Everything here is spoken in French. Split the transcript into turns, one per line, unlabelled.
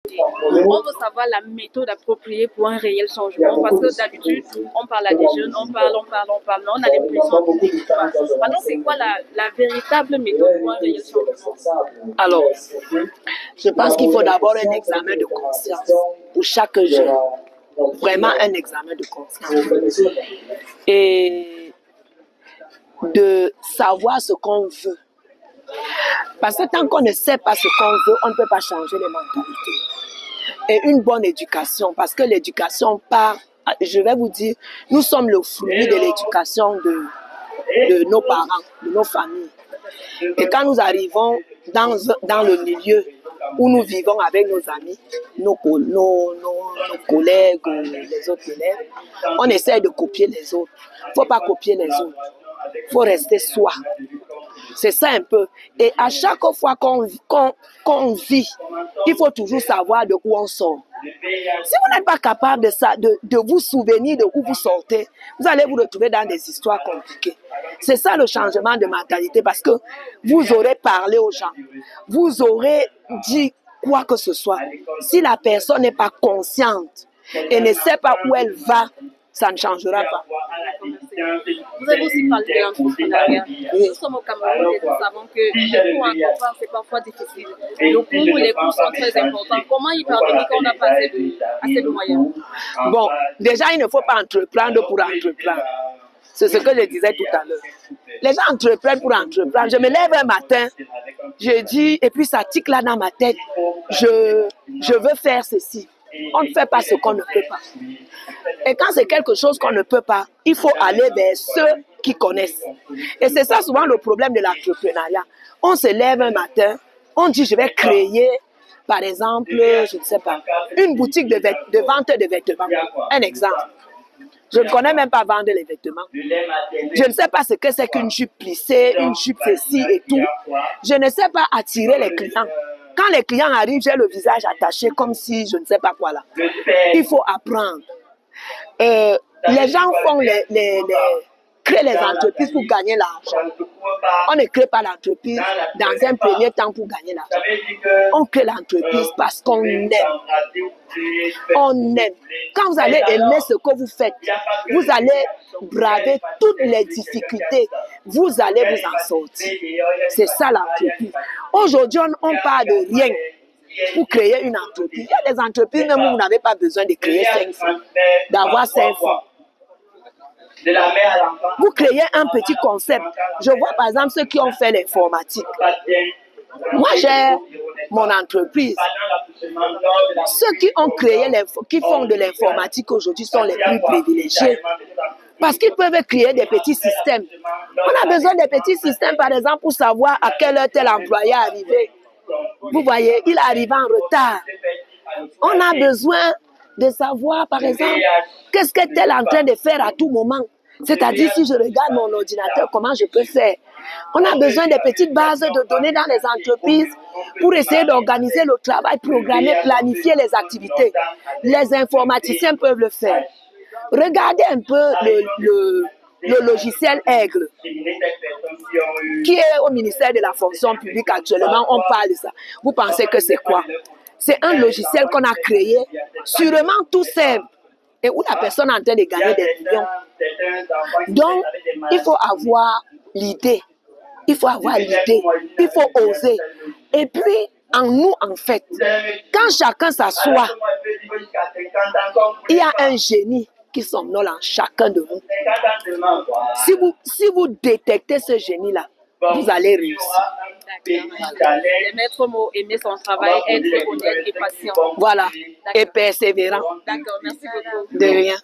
On veut savoir la méthode appropriée pour un réel changement parce que d'habitude, on parle à des jeunes, on parle, mais on a l'impression qu'ils n'écoutent pas. Alors, c'est quoi la véritable méthode pour un réel changement?
Alors, je pense qu'il faut d'abord un examen de conscience pour chaque jeune. Vraiment un examen de conscience. Et de savoir ce qu'on veut. Parce que tant qu'on ne sait pas ce qu'on veut, on ne peut pas changer les mentalités. Et une bonne éducation, parce que l'éducation part, je vais vous dire, nous sommes le fruit de l'éducation de nos parents, de nos familles. Et quand nous arrivons dans le milieu où nous vivons avec nos amis, nos collègues, les autres élèves, on essaie de copier les autres. Il ne faut pas copier les autres. Il faut rester soi. C'est ça un peu. Et à chaque fois qu'on vit, il faut toujours savoir de où on sort. Si vous n'êtes pas capable de vous souvenir de où vous sortez, vous allez vous retrouver dans des histoires compliquées. C'est ça le changement de mentalité parce que vous aurez parlé aux gens. Vous aurez dit quoi que ce soit. Si la personne n'est pas consciente et ne sait pas où elle va, ça ne changera pas.
Vous avez aussi parlé de l'entrepreneuriat. Nous sommes au Cameroun et nous savons que pour entreprendre, c'est parfois difficile. Le coût, les coûts sont très importants. Comment y parvenir quand on n'a pas assez de moyens?
Bon, déjà, il ne faut pas entreprendre pour entreprendre. C'est ce que je disais tout à l'heure. Les gens entreprennent pour entreprendre. Je me lève un matin, je dis, et puis ça tique là dans ma tête, je veux faire ceci. On ne fait pas ce qu'on ne peut pas. Et quand c'est quelque chose qu'on ne peut pas, il faut aller vers ceux qui connaissent. Et c'est ça souvent le problème de l'entrepreneuriat. On se lève un matin, on dit je vais créer, par exemple, je ne sais pas, une boutique de vente de vêtements. Un exemple. Je ne connais même pas vendre les vêtements. Je ne sais pas ce que c'est qu'une jupe plissée, une jupe ceci et tout. Je ne sais pas attirer les clients. Quand les clients arrivent, j'ai le visage attaché comme si je ne sais pas quoi là. Il faut apprendre. Les gens créent les entreprises pour gagner l'argent. On ne crée pas l'entreprise dans un premier temps pour gagner l'argent. On crée l'entreprise parce qu'on aime. On aime. Quand vous allez aimer ce que vous faites, vous allez braver toutes les difficultés. Vous allez vous en sortir. C'est ça l'entreprise. Aujourd'hui, on parle de rien pour créer une entreprise. Il y a des entreprises même où vous n'avez pas besoin de créer 5 francs, d'avoir 5 francs. Vous créez un petit concept. Je vois par exemple ceux qui ont fait l'informatique. Moi, j'ai mon entreprise. Ceux qui ont créé, qui font de l'informatique aujourd'hui sont les plus privilégiés. Parce qu'ils peuvent créer des petits systèmes. On a besoin des petits systèmes, par exemple, pour savoir à quelle heure tel employé est arrivé. Vous voyez, il est arrivé en retard. On a besoin de savoir, par exemple, qu'est-ce que tel est en train de faire à tout moment. C'est-à-dire, si je regarde mon ordinateur, comment je peux faire? On a besoin de petites bases de données dans les entreprises pour essayer d'organiser le travail, programmer, planifier les activités. Les informaticiens peuvent le faire. Regardez un peu le logiciel Aigle, qui est au ministère de la fonction publique actuellement. On parle de ça. Vous pensez que c'est quoi? C'est un logiciel qu'on a créé, sûrement tout simple, et où la personne est en train de gagner des millions. Donc, il faut avoir l'idée. Il faut avoir l'idée. Il faut oser. Et puis, en nous, en fait, quand chacun s'assoit, il y a un génie qui somnole en chacun de nous. Si vous détectez ce génie-là, vous allez réussir.
Les maîtres mots, aimer son travail, être honnête et patient.
Voilà, et persévérant.
D'accord, merci beaucoup.
De rien.